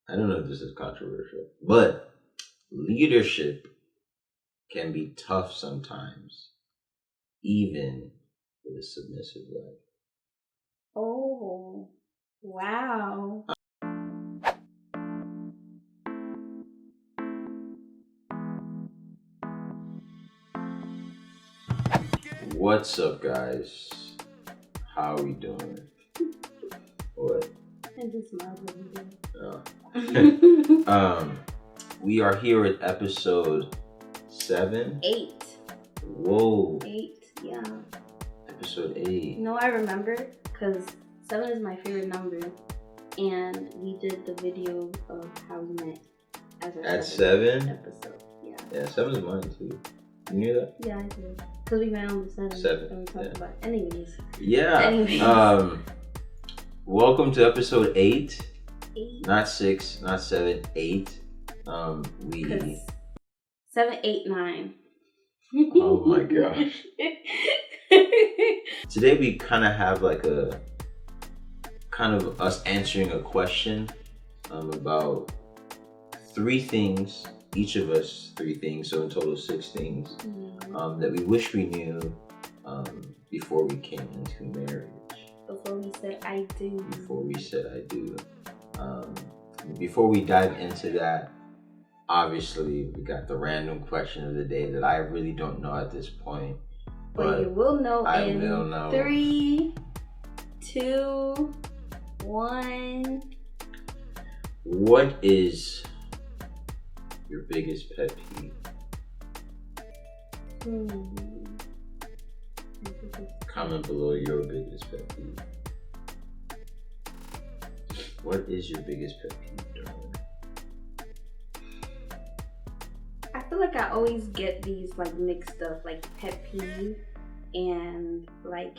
I don't know if this is controversial, but leadership can be tough sometimes, even with a submissive wife. Oh, wow. What's up, guys? How are we doing? What? I just smiled every day. We are here at episode 7. 8. Whoa. 8, yeah. Episode 8. No, I remember because 7 is my favorite number, and we did the video of how we met as our At 7? episode. Yeah. Yeah, 7 is mine too. You knew that? Yeah, I did. Because we met on the 7. 7. And we talked about it. Anyways. Yeah. Anyways. Welcome to episode 8. 8. Not 6, not 7, 8. 7, 8, 9. Oh my gosh. Today we kind of have like a kind of us answering a question about 3 things, each of us 3 things, so in total 6 things that we wish we knew before we came into marriage. Before we said I do. Before we said I do. Before we dive into that, obviously we got the random question of the day that I really don't know at this point. But you will know I will know. 3, 2, 1. What is your biggest pet peeve? Comment below your biggest pet peeve. What is your biggest pet peeve, darling? I feel like I always get these like mixed up, like pet peeve and like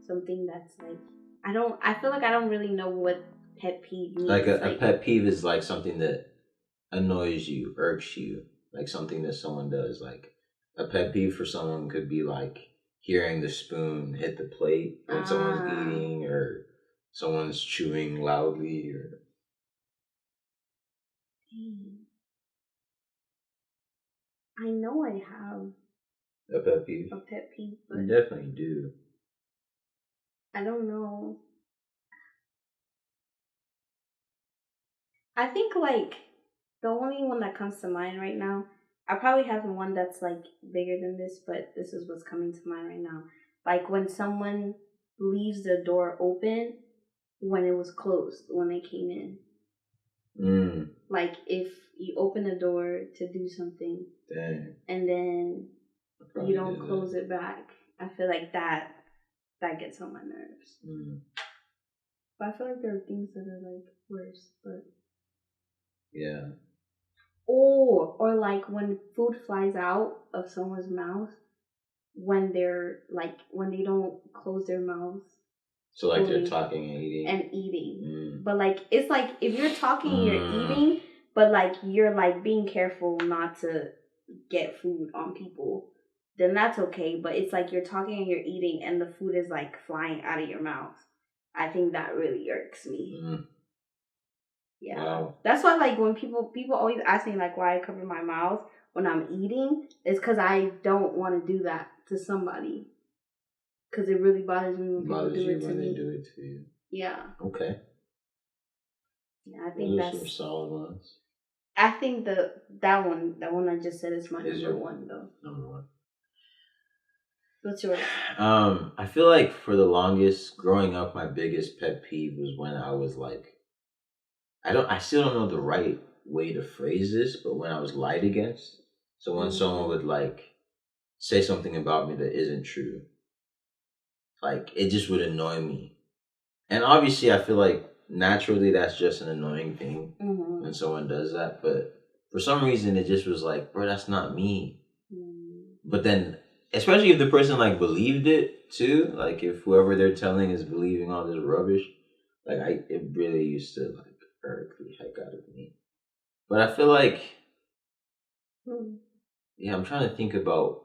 something that's like I feel like I don't really know what pet peeve means. Like a pet peeve is like something that annoys you, irks you, like something that someone does. Like a pet peeve for someone could be like hearing the spoon hit the plate when someone's eating, or someone's chewing loudly, or I know I have a pet peeve. A pet peeve, but You definitely do. I don't know. I think like the only one that comes to mind right now, I probably have one that's like bigger than this, but this is what's coming to mind right now. Like when someone leaves the door open when it was closed when they came in. Like if you open the door to do something, dang, and then you don't close it back, I feel like that gets on my nerves. But I feel like there are things that are like worse, but yeah. Or like when food flies out of someone's mouth when they don't close their mouths. So like they're talking and eating. But like it's like if you're talking and you're eating, but like you're like being careful not to get food on people, then that's okay. But it's like you're talking and you're eating and the food is like flying out of your mouth. I think that really irks me. Yeah. Wow. That's why like when people always ask me like why I cover my mouth when I'm eating, it's because I don't want to do that to somebody. Because it really bothers me when people do it to me. They do it to you. Yeah. Okay. Yeah, I think that's some solid ones. I think that one I just said is my number one though. Number 1. What's yours? I feel like for the longest growing up, my biggest pet peeve was when I was like, I still don't know the right way to phrase this, but when I was lied against. So when someone would like say something about me that isn't true, like it just would annoy me. And obviously I feel like naturally that's just an annoying thing when someone does that, but for some reason it just was like, bro, that's not me. But then, especially if the person like believed it too, like if whoever they're telling is believing all this rubbish, like it really used to like irk the heck out of me. But I feel like I'm trying to think about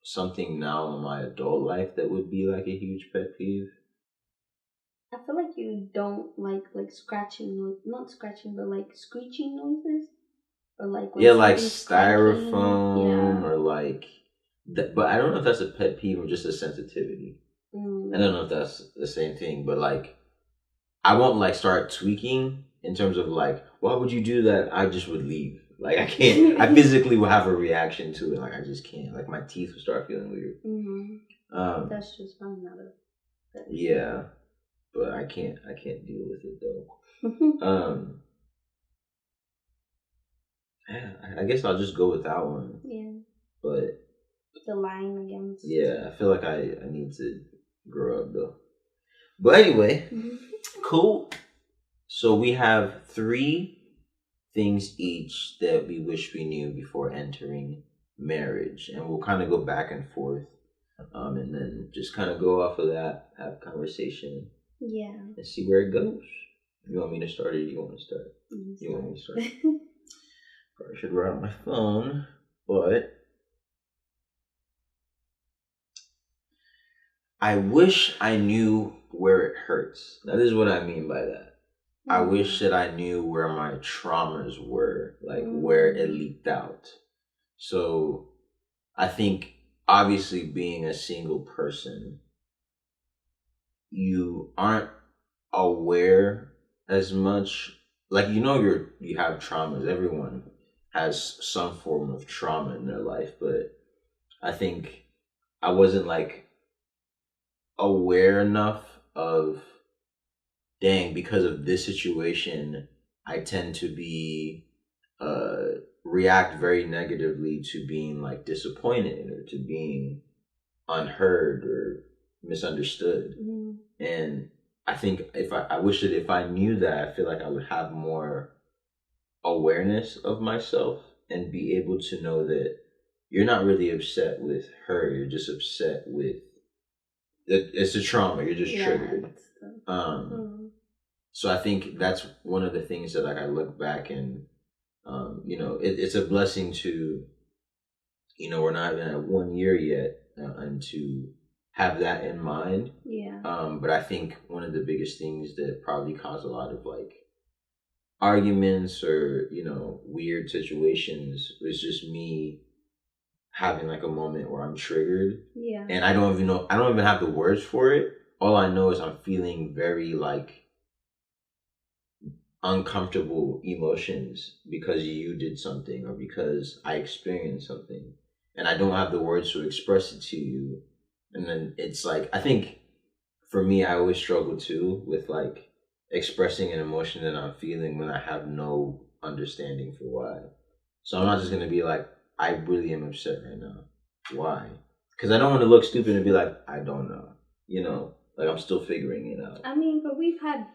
something now in my adult life that would be like a huge pet peeve. I feel like you don't like scratching, not scratching, but like screeching noises, or like when like something's cracking. styrofoam Yeah. or like that. But I don't know if that's a pet peeve or just a sensitivity. I don't know if that's the same thing, but like I won't like start tweaking in terms of like, why would you do that? I just would leave. Like I can't. I physically will have a reaction to it. Like I just can't. Like my teeth will start feeling weird. That's just fine, not a. Yeah, but I can't. I can't deal with it though. Yeah, I guess I'll just go with that one. Yeah. But the line against. Yeah, I feel like I need to grow up though. But anyway, cool. So we have 3 things each that we wish we knew before entering marriage, and we'll kind of go back and forth, and then just kind of go off of that, have conversation, and see where it goes. You want me to start, or you want to start? You want me to start? Probably should write on my phone, but I wish I knew where it hurts. Now, this is what I mean by that. I wish that I knew where my traumas were, like where it leaked out. So I think obviously being a single person, you aren't aware as much. Like you have traumas. Everyone has some form of trauma in their life, but I think I wasn't like aware enough of, dang, because of this situation, I tend to be react very negatively to being like disappointed or to being unheard or misunderstood. And I think I wish that if I knew that, I feel like I would have more awareness of myself and be able to know that you're not really upset with her, you're just upset with it's a trauma, you're just triggered. So I think that's one of the things that like I look back and it's a blessing to, we're not even at 1 year yet, and to have that in mind. But I think one of the biggest things that probably caused a lot of like arguments or weird situations was just me having like a moment where I'm triggered. And I don't even have the words for it. All I know is I'm feeling very like uncomfortable emotions because you did something or because I experienced something, and I don't have the words to express it to you. And then it's like, I think for me, I always struggle too with like expressing an emotion that I'm feeling when I have no understanding for why. So I'm not just gonna be like, I really am upset right now. Why? Because I don't want to look stupid and be like, I don't know. Like I'm still figuring it out. I mean, but we've had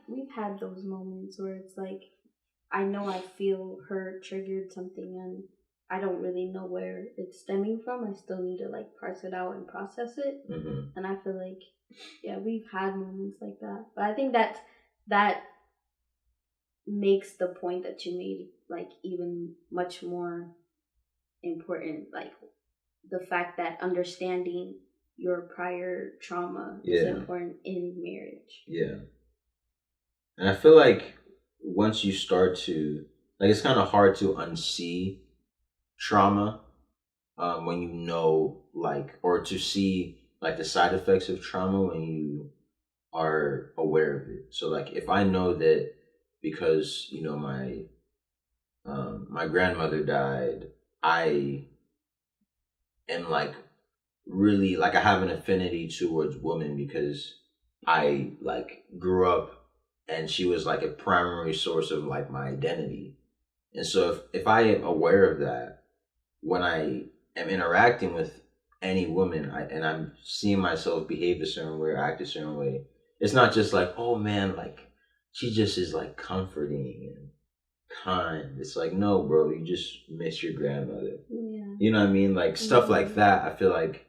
those moments where it's like, I know I feel hurt, triggered something, and I don't really know where it's stemming from. I still need to like parse it out and process it. And I feel like, we've had moments like that. But I think that makes the point that you made like even much more important. Like the fact that understanding your prior trauma is important in marriage. And I feel like once you start to, like, it's kind of hard to unsee trauma when you know, like, or to see like the side effects of trauma when you are aware of it. So like if I know that because my grandmother died, I am like really like I have an affinity towards women because I like grew up and she was like a primary source of like my identity. And so if I am aware of that when I am interacting with any woman and I'm seeing myself behave a certain way or act a certain way, it's not just like, oh man, like she just is like comforting and kind. It's like, no, bro, you just miss your grandmother. You know what I mean? Like stuff like that, I feel like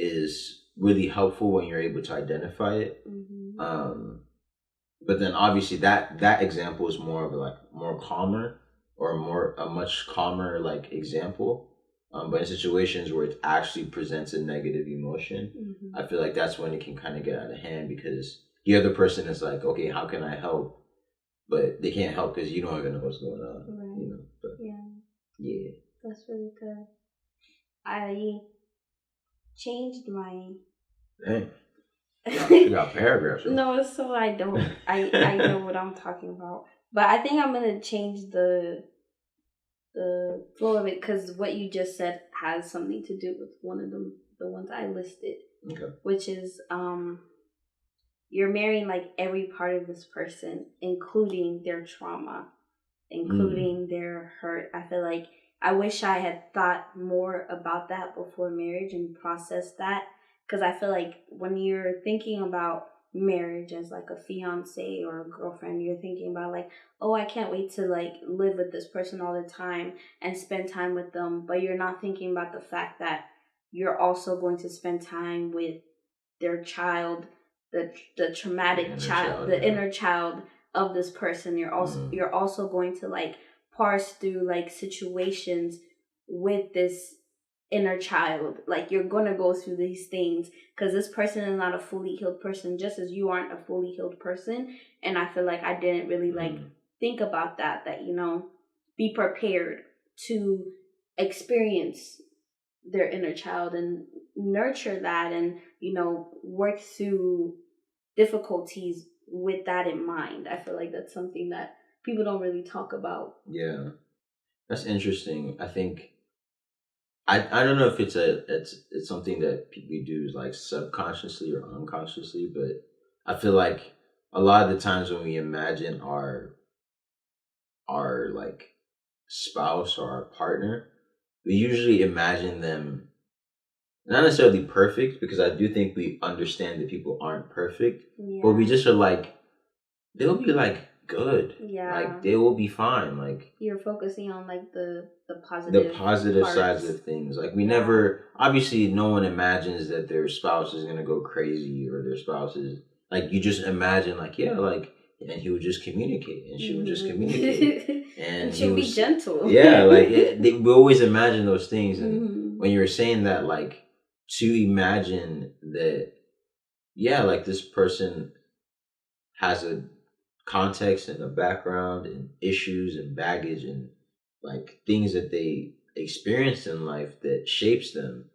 is really helpful when you're able to identify it. But then obviously that example is more of like more calmer or a much calmer like example. But in situations where it actually presents a negative emotion, I feel like that's when it can kind of get out of hand because the other person is like, okay, how can I help? But they can't help because you don't even know what's going on. Right. You know. But yeah. That's really good. I changed my. Dang. You got paragraphs. Right? No, so I don't. I know what I'm talking about, but I think I'm gonna change the flow of it because what you just said has something to do with one of the ones I listed, which is you're marrying like every part of this person, including their trauma, including their hurt. I feel like I wish I had thought more about that before marriage and processed that. Because I feel like when you're thinking about marriage as like a fiance or a girlfriend, you're thinking about like, oh, I can't wait to like live with this person all the time and spend time with them. But you're not thinking about the fact that you're also going to spend time with their child, the traumatic child, the inner child of this person. You're also going to like parse through like situations with this inner child. Like you're gonna go through these things because this person is not a fully healed person, just as you aren't a fully healed person. And I feel like I didn't really like think about that you know, be prepared to experience their inner child and nurture that, and you know, work through difficulties with that in mind. I feel like that's something that people don't really talk about. Yeah, that's interesting. I think I don't know if it's something that we do like subconsciously or unconsciously, but I feel like a lot of the times when we imagine our like spouse or our partner, we usually imagine them not necessarily perfect, because I do think we understand that people aren't perfect, but we just are like, they'll be like good. Yeah. Like they will be fine. Like you're focusing on like the positive sides of things. Like we never, obviously no one imagines that their spouse is gonna go crazy, or their spouse is like, you just imagine like, yeah, like, and he would just communicate and she would just communicate and she'll be gentle. Yeah, like we always imagine those things, and when you were saying that, like, to imagine that, yeah, like this person has a context and a background and issues and baggage and like things that they experienced in life that shapes them,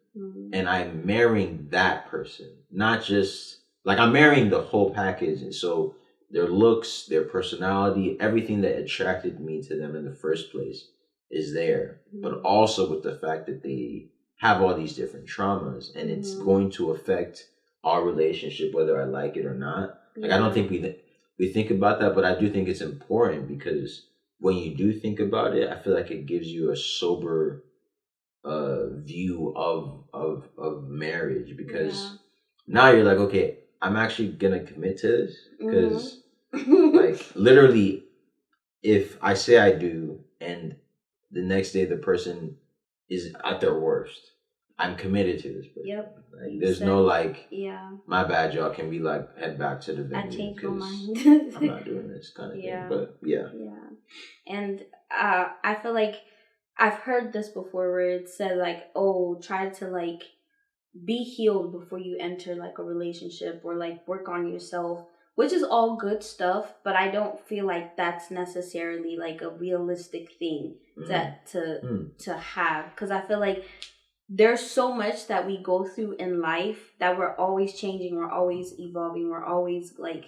and I'm marrying that person, not just like, I'm marrying the whole package. And so their looks, their personality, everything that attracted me to them in the first place is there, but also with the fact that they have all these different traumas, and it's going to affect our relationship whether I like it or not. Like I don't think we think about that, but I do think it's important, because when you do think about it, I feel like it gives you a sober view of marriage, because now you're like, okay, I'm actually gonna commit to this, because like literally, if I say I do and the next day the person is at their worst, I'm committed to this person. Yep. Like, there's no like, my bad, y'all. Can we like head back to the venue? I changed my mind. I'm not doing this kind of thing. But yeah. And I feel like I've heard this before, where it said like, oh, try to like be healed before you enter like a relationship, or like work on yourself, which is all good stuff, but I don't feel like that's necessarily like a realistic thing to have, because I feel like there's so much that we go through in life that we're always changing, we're always evolving, we're always like,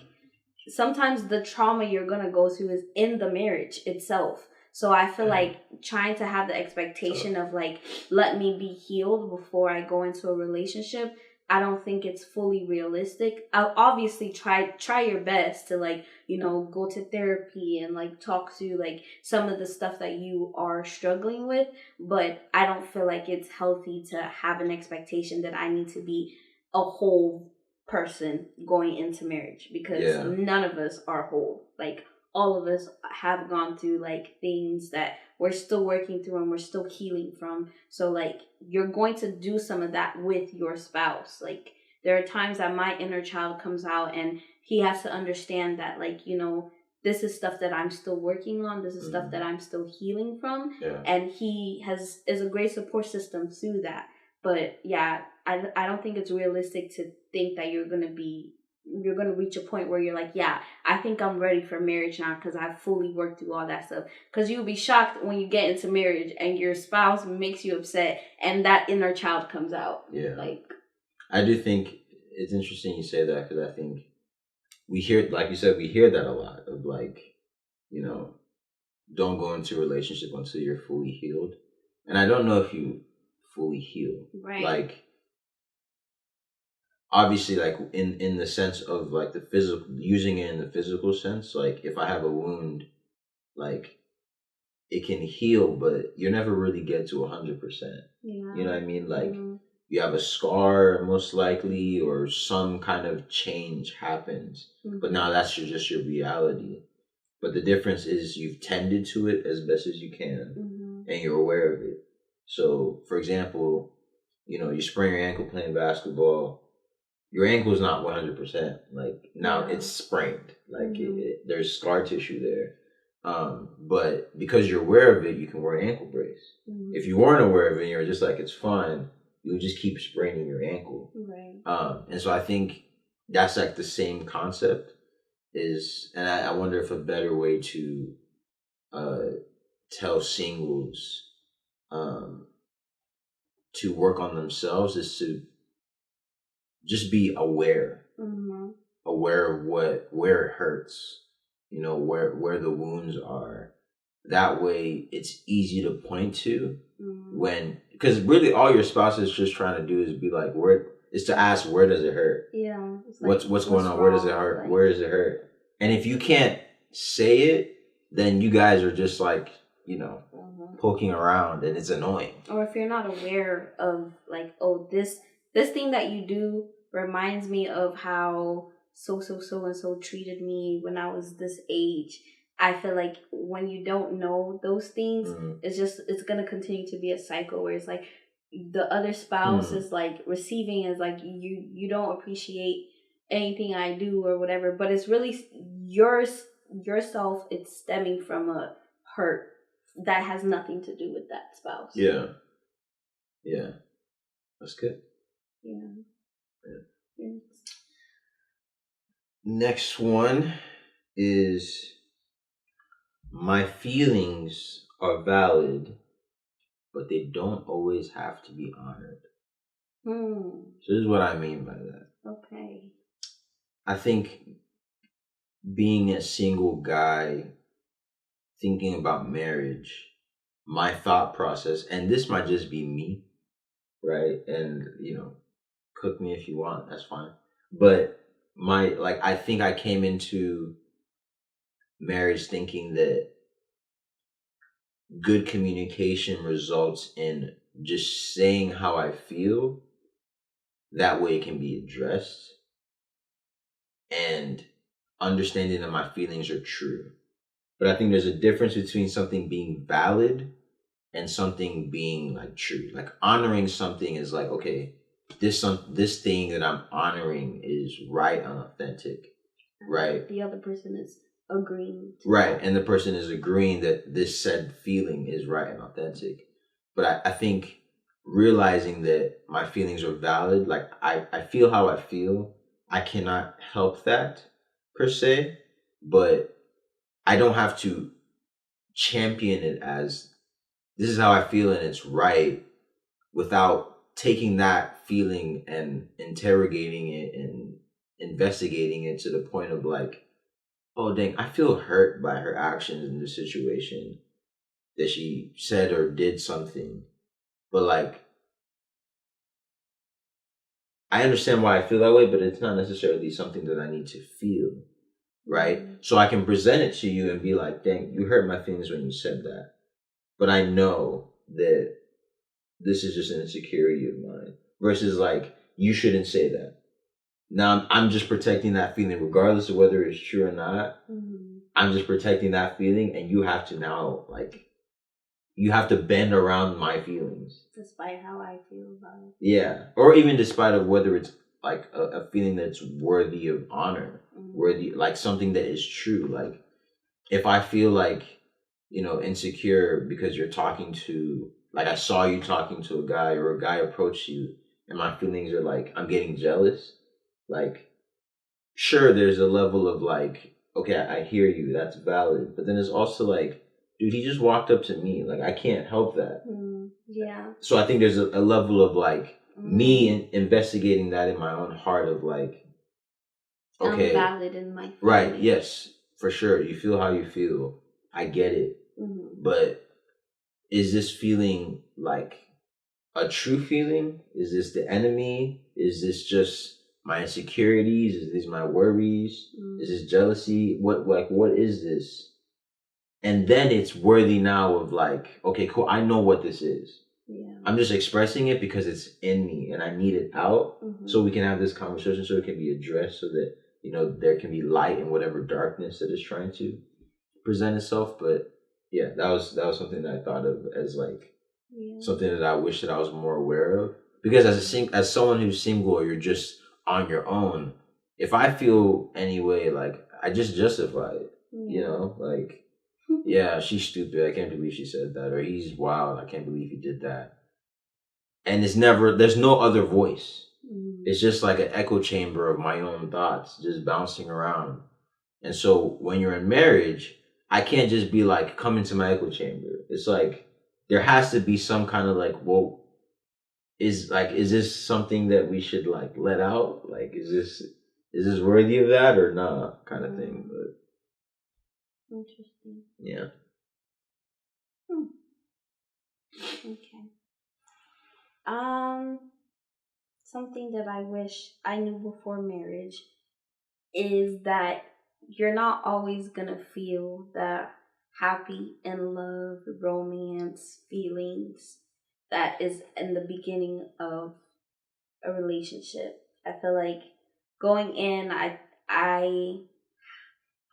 sometimes the trauma you're gonna go through is in the marriage itself. So I feel like trying to have the expectation of like, let me be healed before I go into a relationship, I don't think it's fully realistic. I'll obviously try your best to like, you know, go to therapy and like talk through like some of the stuff that you are struggling with, but I don't feel like it's healthy to have an expectation that I need to be a whole person going into marriage, because none of us are whole. Like all of us have gone through like things that we're still working through and we're still healing from. So like you're going to do some of that with your spouse. Like there are times that my inner child comes out and he has to understand that, like, you know, this is stuff that I'm still working on. This is stuff that I'm still healing from. Yeah. And he is a great support system through that. But yeah, I don't think it's realistic to think that you're going to be you're gonna reach a point where you're like, yeah, I think I'm ready for marriage now because I've fully worked through all that stuff. Because you'll be shocked when you get into marriage and your spouse makes you upset and that inner child comes out. Yeah. Like, I do think it's interesting you say that, because I think we hear, like you said, we hear that a lot of like, you know, don't go into a relationship until you're fully healed. And I don't know if you fully heal. right. Like, obviously, like in the sense of like the physical, using it in the physical sense, like if I have a wound, like it can heal, but you never really get to 100%. Yeah. You know what I mean? Like you have a scar most likely, or some kind of change happens, but now that's just your reality. But the difference is you've tended to it as best as you can, and you're aware of it. So, for example, you know, you sprain your ankle playing basketball. Your ankle is not 100%. Like now it's sprained. Like there's scar tissue there. But because you're aware of it, you can wear an ankle brace. If you weren't aware of it, and you're just like, it's fine, you would just keep spraining your ankle. Right. And so I think that's like the same concept is, and I wonder if a better way to tell singles to work on themselves is to just be aware, aware of where it hurts, you know, where the wounds are. That way it's easy to point to when, because really all your spouse is just trying to do is be like, is to ask, where does it hurt? Yeah. Like, what's going on? Where does it hurt? Like, where does it hurt? And if you can't say it, then you guys are just like, you know, poking around, and it's annoying. Or if you're not aware of like, oh, this thing that you do reminds me of how so and so treated me when I was this age. I feel like when you don't know those things, it's gonna continue to be a cycle where it's like the other spouse is like receiving as like you don't appreciate anything I do or whatever, but it's really yourself. It's stemming from a hurt that has nothing to do with that spouse. Yeah, that's good. Yeah. Yes. Next one is, my feelings are valid, but they don't always have to be honored. So this is what I mean by that. Okay. I think being a single guy, thinking about marriage, my thought process, and this might just be me, right? And, you know, cook me if you want, that's fine. But I think I came into marriage thinking that good communication results in just saying how I feel. That way it can be addressed, and understanding that my feelings are true. But I think there's a difference between something being valid and something being like true. Like honoring something is like, okay, this thing that I'm honoring is right and authentic, right? The other person is agreeing. Right, and the person is agreeing that this said feeling is right and authentic. But I think realizing that my feelings are valid, like I feel how I feel, I cannot help that per se, but I don't have to champion it as this is how I feel and it's right, without taking that feeling and interrogating it and investigating it to the point of like, oh dang, I feel hurt by her actions in this situation, that she said or did something. But like, I understand why I feel that way, but it's not necessarily something that I need to feel, right? So I can present it to you and be like, dang, you hurt my feelings when you said that. But I know that this is just an insecurity of mine. Versus like, you shouldn't say that. Now I'm just protecting that feeling, regardless of whether it's true or not. I'm just protecting that feeling, and you have to now, like, you have to bend around my feelings. Despite how I feel about it. Yeah. Or even despite of whether it's like a feeling that's worthy of honor, worthy, like something that is true. Like, if I feel like, you know, insecure because you're talking to, like I saw you talking to a guy, or a guy approached you, and my feelings are like, I'm getting jealous. Like, sure, there's a level of like, okay, I hear you, that's valid. But then it's also like, dude, he just walked up to me. Like, I can't help that. Yeah. So I think there's a level of like me investigating that in my own heart of like, okay, I'm valid in my feelings. Right, yes, for sure. You feel how you feel. I get it. But is this feeling like a true feeling? Is this the enemy? Is this just my insecurities? Is this my worries? Is this jealousy? What is this? And then it's worthy now of like, okay, cool, I know what this is. Yeah. I'm just expressing it because it's in me and I need it out so we can have this conversation, so it can be addressed, so that, you know, there can be light in whatever darkness that is trying to present itself. But yeah, that was something that I thought of as like something that I wish that I was more aware of. Because as someone who's single, or you're just on your own, if I feel any way, like, I just justify it. You know, like, yeah, she's stupid, I can't believe she said that, or he's wild, I can't believe he did that. And there's no other voice. It's just like an echo chamber of my own thoughts just bouncing around. And so when you're in marriage, I can't just be like, come into my echo chamber. It's like, there has to be some kind of like, well, is this something that we should like let out? Like, is this worthy of that or nah, kind of thing. But interesting. Yeah. Okay. Something that I wish I knew before marriage is that you're not always gonna feel the happy and love, romance feelings that is in the beginning of a relationship. I feel like going in, I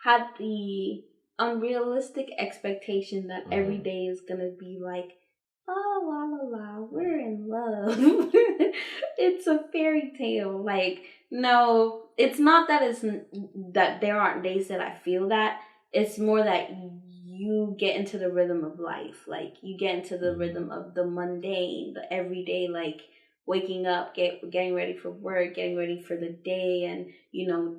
had the unrealistic expectation that every day is gonna be like, oh, la la la, we're in love. It's a fairy tale. Like, no, it's not that that there aren't days that I feel that. It's more that you get into the rhythm of life. Like, you get into the rhythm of the mundane, the everyday, like waking up, getting ready for work, getting ready for the day, and, you know,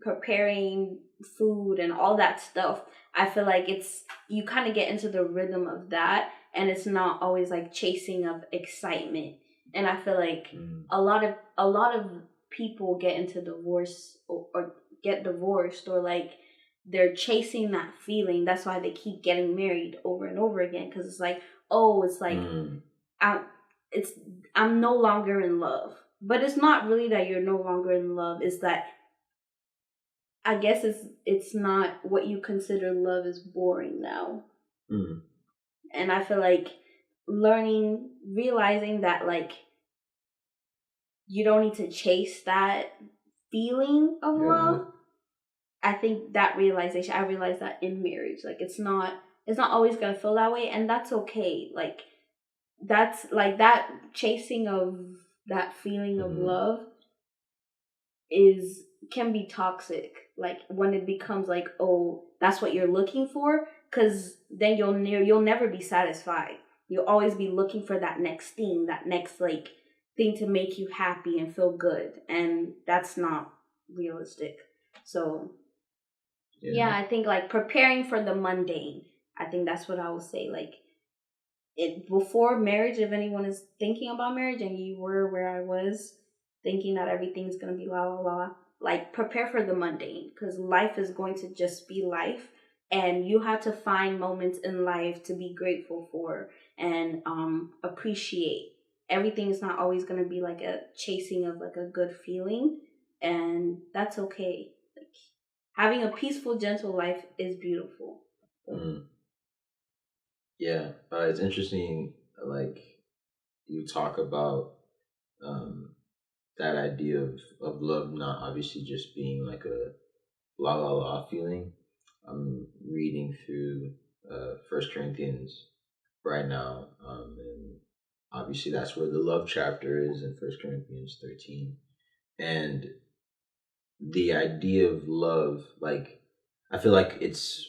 preparing food and all that stuff. I feel like you kind of get into the rhythm of that, and it's not always like chasing of excitement. And I feel like a lot of people get into divorce or get divorced, or like they're chasing that feeling. That's why they keep getting married over and over again, because it's like, oh, it's like I'm no longer in love. But it's not really that you're no longer in love. It's that, I guess it's not what you consider love is boring now. And I feel like realizing that, like, you don't need to chase that feeling of love. I think that realization, I realized that in marriage, like, it's not always gonna feel that way, and that's okay. Like, that's like that chasing of that feeling of love can be toxic. Like, when it becomes like, oh, that's what you're looking for, because then you'll never be satisfied. You'll always be looking for that next thing, that next like thing to make you happy and feel good, and that's not realistic. So yeah, I think like preparing for the mundane, I think that's what I would say. Like, before marriage, if anyone is thinking about marriage and you were where I was, thinking that everything's gonna be la la la, like, prepare for the mundane, because life is going to just be life, and you have to find moments in life to be grateful for and appreciate. Everything is not always gonna be like a chasing of like a good feeling, and that's okay. Like, having a peaceful, gentle life is beautiful. Yeah, it's interesting. Like, you talk about that idea of love not obviously just being like a la la la feeling. I'm reading through First Corinthians right now, and obviously that's where the love chapter is in First Corinthians 13. And the idea of love, like, I feel like there's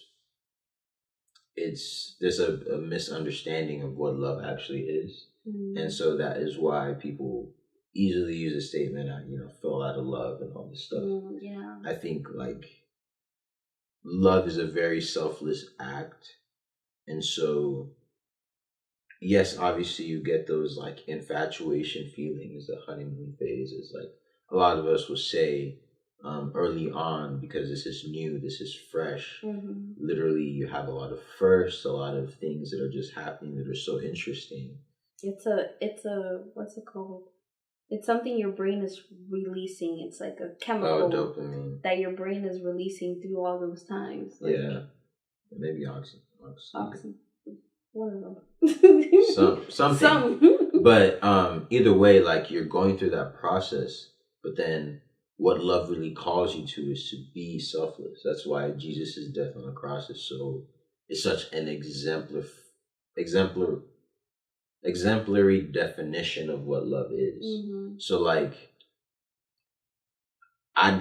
a misunderstanding of what love actually is. And so that is why people easily use a statement, I fell out of love and all this stuff. Yeah. I think like love is a very selfless act, and so yes, obviously you get those like infatuation feelings, the honeymoon phase is like a lot of us will say early on, because this is new, this is fresh. Literally, you have a lot of firsts, a lot of things that are just happening that are so interesting. It's a what's it called? It's something your brain is releasing. It's like a chemical dopamine that your brain is releasing through all those times. Like, yeah, maybe oxy. One of them. Something. But either way, like you're going through that process, but then what love really calls you to is to be selfless. That's why Jesus' death on the cross is such an exemplary definition of what love is. So like I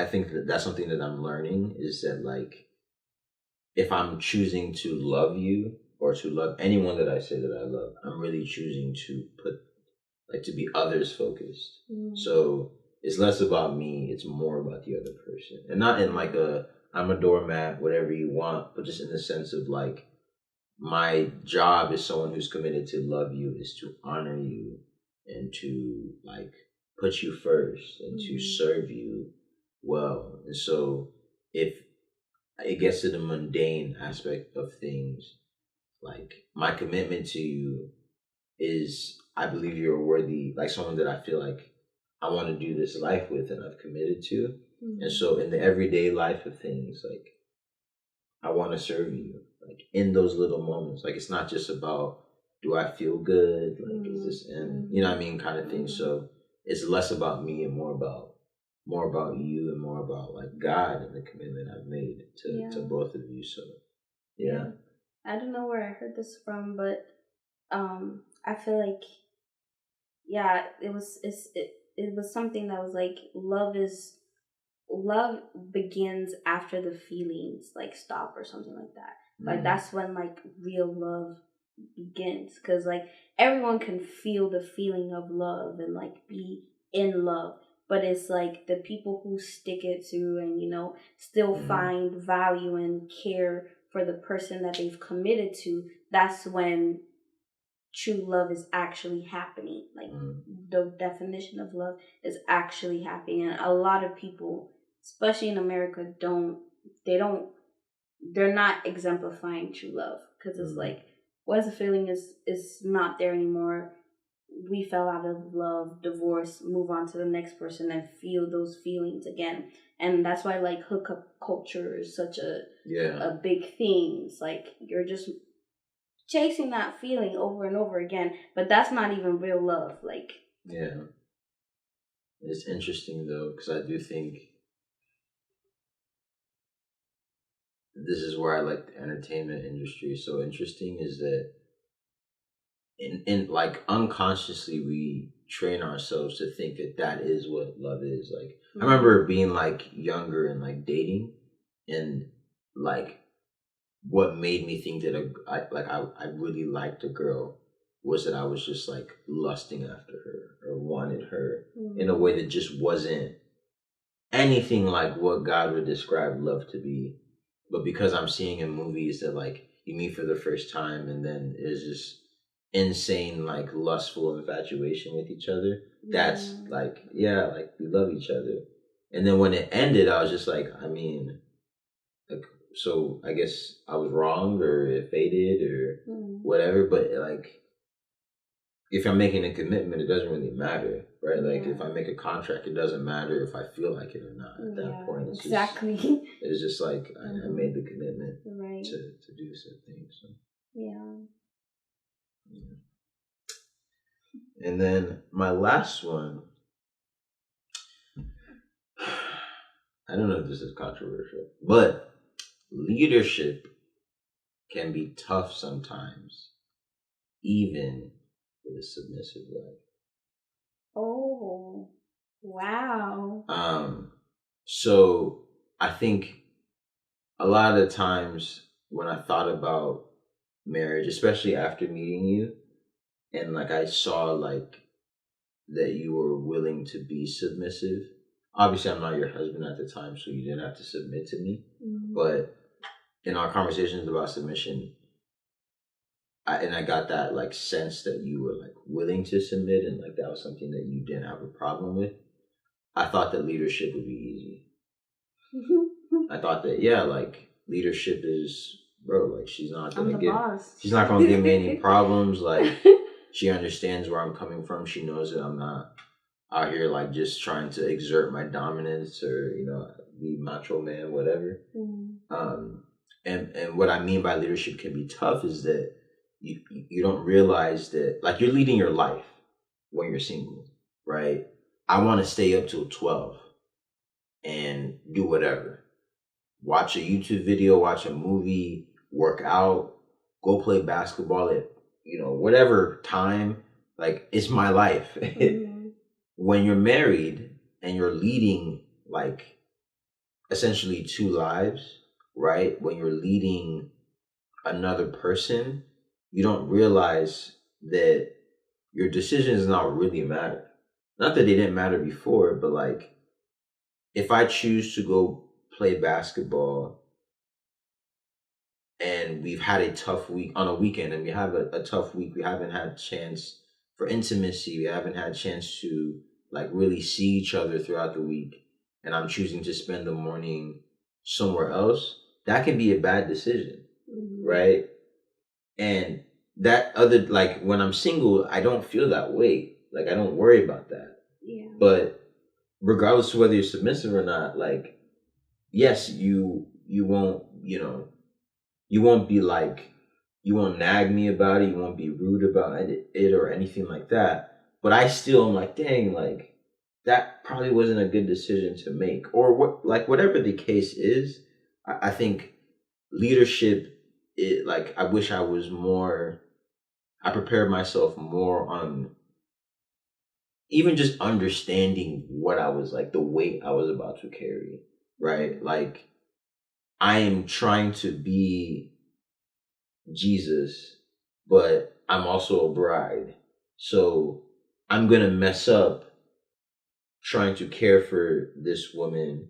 think that's something that I'm learning, is that like if I'm choosing to love you or to love anyone that I say that I love, I'm really choosing to to be others focused. So it's less about me, it's more about the other person. And not in like I'm a doormat, whatever you want, but just in the sense of like my job as someone who's committed to love you is to honor you and to like put you first and to serve you well. And so if it gets to the mundane aspect of things, like my commitment to you is I believe you're worthy, like someone that I feel like I want to do this life with and I've committed to. And so in the everyday life of things, like I want to serve you, like in those little moments. Like it's not just about do I feel good, like is this, and you know what I mean, kind of thing. So it's less about me and more about you and more about like God and the commitment I've made to both of you. So yeah. I don't know where I heard this from, but I feel like it was something that was like love begins after the feelings like stop or something like that. Like that's when like real love begins, because like everyone can feel the feeling of love and like be in love, but it's like the people who stick it to and still find value and care for the person that they've committed to, that's when true love is actually happening. Like the definition of love is actually happening. And a lot of people, especially in America, they're not exemplifying true love, because it's like, once the feeling is not there anymore, we fell out of love, divorce, move on to the next person and feel those feelings again. And that's why like hookup culture is such a big thing. It's like you're just chasing that feeling over and over again, but that's not even real love. Like it's interesting though, because I do think this is where I like the entertainment industry is so interesting, is that in like unconsciously we train ourselves to think that is what love is. Like I remember being like younger and like dating, and like what made me think that I really liked a girl was that I was just like lusting after her or wanted her in a way that just wasn't anything like what God would describe love to be. But because I'm seeing in movies that like you meet for the first time and then there's just insane like lustful infatuation with each other, that's like like we love each other. And then when it ended, I was just like, I mean, like, so I guess I was wrong or it faded or whatever. But like, if I'm making a commitment, it doesn't really matter, right? Like if I make a contract, it doesn't matter if I feel like it or not. At that point, it's it's just like I made the commitment to do something. So yeah. And then my last one, I don't know if this is controversial, but leadership can be tough sometimes, even with a submissive wife. Oh, wow. So I think a lot of the times when I thought about marriage, especially after meeting you, and like I saw like that you were willing to be submissive. Obviously, I'm not your husband at the time, so you didn't have to submit to me. Mm-hmm. But in our conversations about submission, I got that like sense that you were like willing to submit, and like that was something that you didn't have a problem with. I thought that leadership would be easy. I thought that like leadership is, bro, like she's not gonna she's not gonna give me any problems. Like she understands where I'm coming from. She knows that I'm not out here like just trying to exert my dominance or be macho man, whatever. And what I mean by leadership can be tough is that you don't realize that like you're leading your life when you're single, right? I want to stay up till 12 and do whatever. Watch a YouTube video, watch a movie, work out, go play basketball at whatever time. Like it's my life. When you're married and you're leading like essentially two lives, right? When you're leading another person, you don't realize that your decisions not really matter. Not that they didn't matter before, but like if I choose to go play basketball and we've had a tough week on a weekend and we have a tough week, we haven't had a chance for intimacy, we haven't had a chance to like really see each other throughout the week, and I'm choosing to spend the morning somewhere else, that can be a bad decision, right? And that other, like when I'm single, I don't feel that way. Like I don't worry about that. Yeah. But regardless of whether you're submissive or not, like, yes, you won't, you won't be like, you won't nag me about it, you won't be rude about it or anything like that. But I still am like, dang, like that probably wasn't a good decision to make, or what, like whatever the case is. I think leadership, like I wish I was more. I prepared myself more on even just understanding what I was like, the weight I was about to carry, right? Like I am trying to be Jesus, but I'm also a bride. So I'm going to mess up trying to care for this woman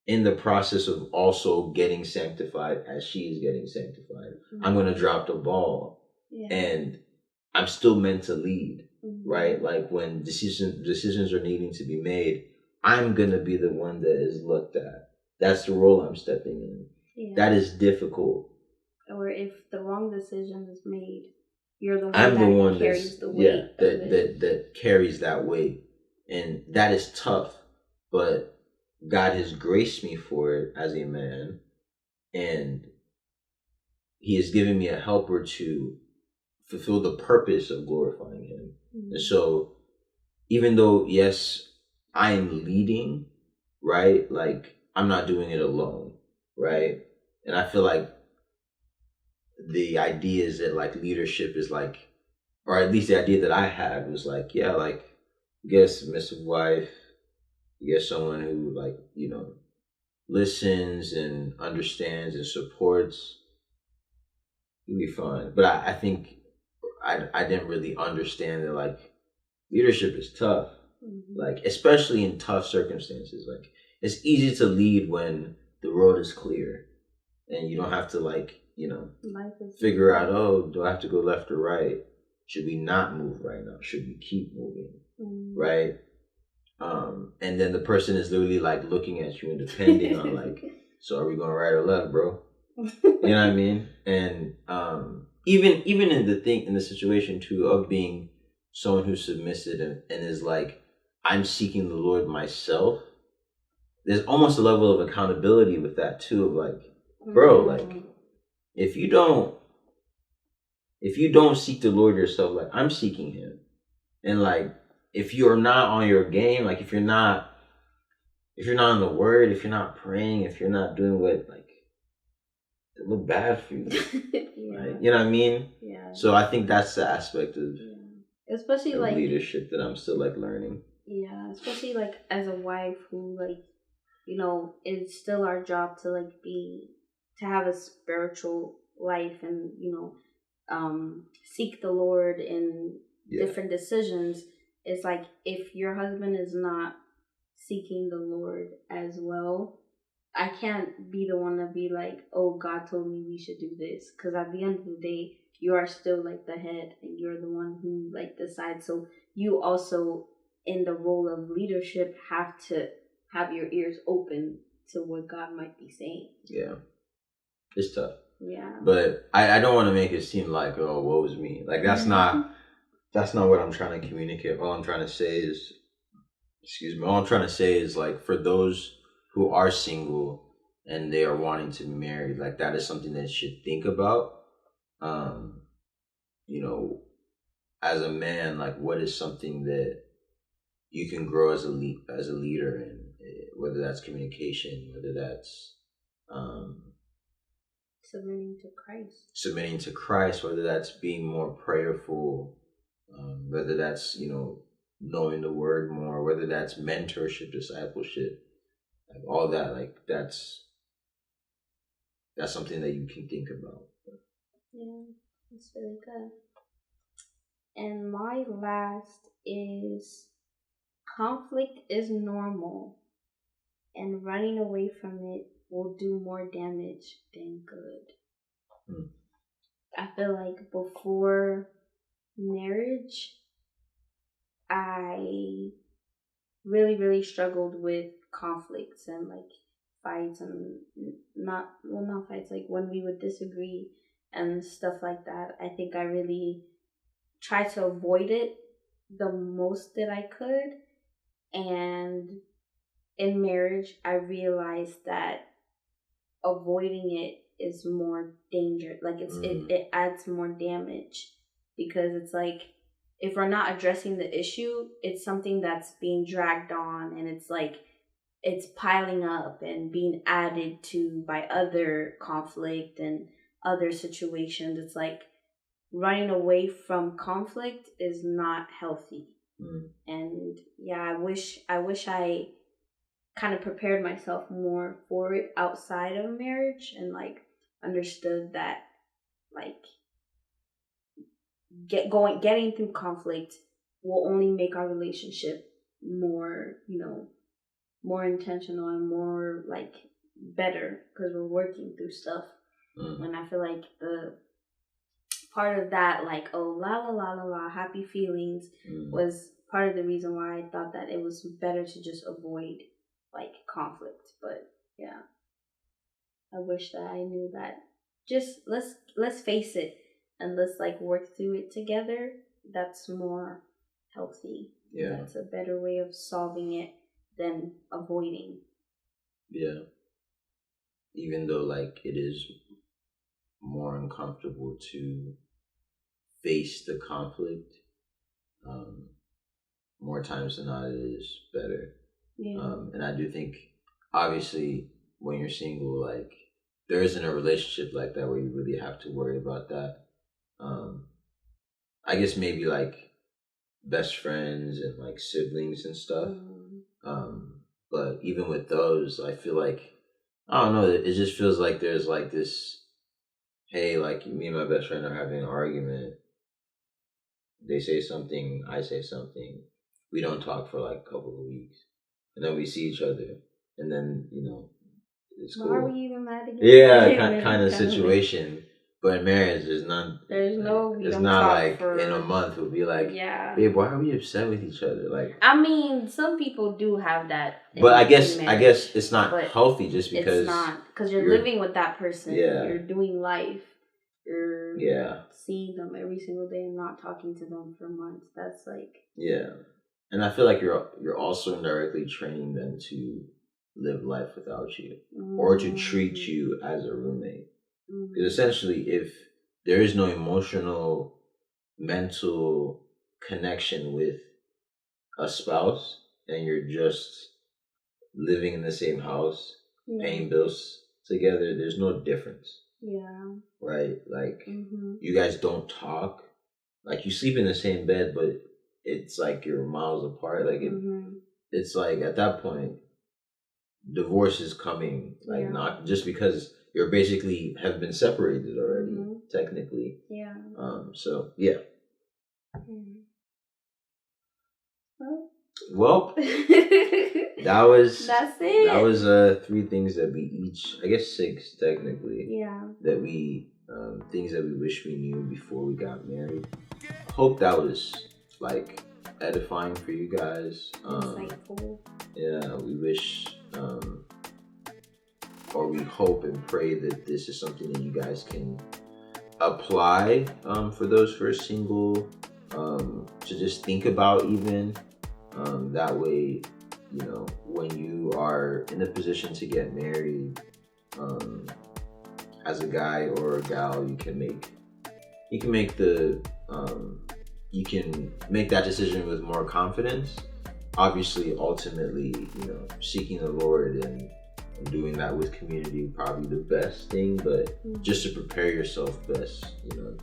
in the process of also getting sanctified as she's getting sanctified. I'm going to drop the ball. Yeah. And I'm still meant to lead, right? Like when decisions are needing to be made, I'm going to be the one that is looked at. That's the role I'm stepping in. Yeah. That is difficult. Or if the wrong decision is made, you're the one that carries the weight. Yeah, that carries that weight. And that is tough, but God has graced me for it as a man, and He has given me a helper to fulfill the purpose of glorifying Him. And so, even though, yes, I am leading, right? Like, I'm not doing it alone, right? And I feel like the idea is that, like, leadership is like, or at least the idea that I had was like, yeah, like, you get a submissive wife, you get someone who, like, listens and understands and supports, you'll be fine. But I think I didn't really understand that, like, leadership is tough. Like, especially in tough circumstances. Like, it's easy to lead when the road is clear and you don't have to, like, figure out, oh, do I have to go left or right? Should we not move right now? Should we keep moving? Right? And then the person is literally like looking at you and depending on like, so are we going right or left, bro? You know what I mean? And even in the situation too of being someone who's submissive and is like, I'm seeking the Lord myself. There's almost a level of accountability with that too, of like, bro, like if you don't seek the Lord yourself, like I'm seeking Him, and like if you're not on your game, like if you're not in the Word, if you're not praying, if you're not doing what, like, it look bad for you. Yeah. Right? You know what I mean? Yeah. So I think that's the aspect of especially like leadership that I'm still like learning. Yeah, especially like as a wife who like, it's still our job to like to have a spiritual life and seek the Lord in different decisions. it's like if your husband is not seeking the Lord as well, I can't be the one to be like, oh, God told me we should do this. Because at the end of the day, you are still like the head and you're the one who like decides. So you also, in the role of leadership, have to have your ears open to what God might be saying. Yeah. It's tough. Yeah. But I don't want to make it seem like, oh, woe is me. Like, that's not what I'm trying to communicate. All I'm trying to say is, like, for those who are single and they are wanting to be married, like, that is something that you should think about. You know, as a man, like, what is something that you can grow as a leader in, whether that's communication, whether that's submitting to Christ, whether that's being more prayerful, whether that's, knowing the word more, whether that's mentorship, discipleship, like all that, like that's something that you can think about. Yeah, that's really good. And my last is, conflict is normal, and running away from it will do more damage than good. I feel like before marriage, I really, really struggled with conflicts and like fights, and not fights, like when we would disagree and stuff like that. I think I really tried to avoid it the most that I could. And in marriage, I realized that avoiding it is more danger. Like it adds more damage, because it's like, if we're not addressing the issue, it's something that's being dragged on, and it's like it's piling up and being added to by other conflict and other situations. It's like running away from conflict is not healthy. And yeah, I wish I kind of prepared myself more for it outside of marriage, and like understood that like getting through conflict will only make our relationship more, more intentional and more like better, because we're working through stuff. And I feel like the part of that, like, oh, la la la la la, happy feelings, was part of the reason why I thought that it was better to just avoid like conflict. But yeah, I wish that I knew that. Just let's face it, and let's like work through it together. That's more healthy. Yeah, that's a better way of solving it than avoiding. Yeah, even though like it is more uncomfortable to face the conflict, more times than not it is better. Yeah. And I do think, obviously, when you're single, like, there isn't a relationship like that where you really have to worry about that. I guess maybe like best friends and like siblings and stuff. But even with those, I feel like, I don't know, it just feels like there's like this, hey, like me and my best friend are having an argument. They say something, I say something. We don't talk for like a couple of weeks. And then we see each other. And then, it's cool. Why are we even mad again? Yeah, kind of situation. But in marriage, it's not like in a month we'll be like, yeah, babe, why are we upset with each other? Like, I mean, some people do have that. But I guess it's not healthy, just because it's not, because you're living with that person. Yeah, you're doing life. You're seeing them every single day and not talking to them for months. That's like, yeah. And I feel like you're also indirectly training them to live life without you, or to treat you as a roommate. Because essentially, if there is no emotional, mental connection with a spouse, and you're just living in the same house, paying bills together, there's no difference. Yeah. Right? Like, you guys don't talk. Like, you sleep in the same bed, but it's like you're miles apart. Like, it's like, at that point, divorce is coming. Like, not just because you're basically have been separated already, technically. Yeah. So, yeah. Well, that was that's it. That was 3 things that we each, I guess 6 technically. Yeah. That we things that we wish we knew before we got married. Hope that was like edifying for you guys. Insightful. Yeah, we wish or we hope and pray that this is something that you guys can apply for those who are single, to just think about even. That way, you know, when you are in a position to get married, as a guy or a gal, you can make that decision with more confidence. Obviously, ultimately, you know, seeking the Lord and doing that with community probably the best thing, but just to prepare yourself best, you know,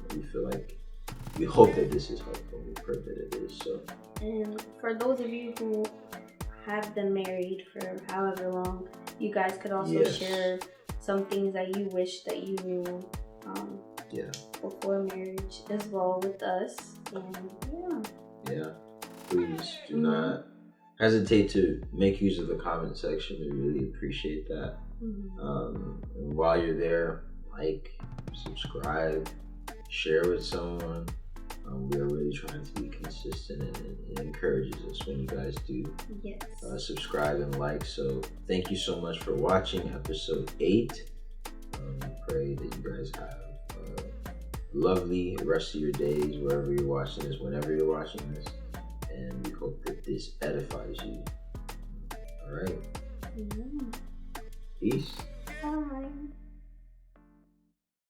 we hope that this is helpful. We pray that it is. So, and for those of you who have been married for however long, you guys could also share some things that you wish that you knew before marriage as well with us. And please do not hesitate to make use of the comment section. We really appreciate that. And while you're there, like, subscribe, share with someone. We are really trying to be consistent, and it encourages us when you guys do subscribe and like. So thank you so much for watching episode 8. We pray that you guys have a lovely rest of your days, wherever you're watching this, whenever you're watching this, and we hope that this edifies you. All right. Peace. Bye.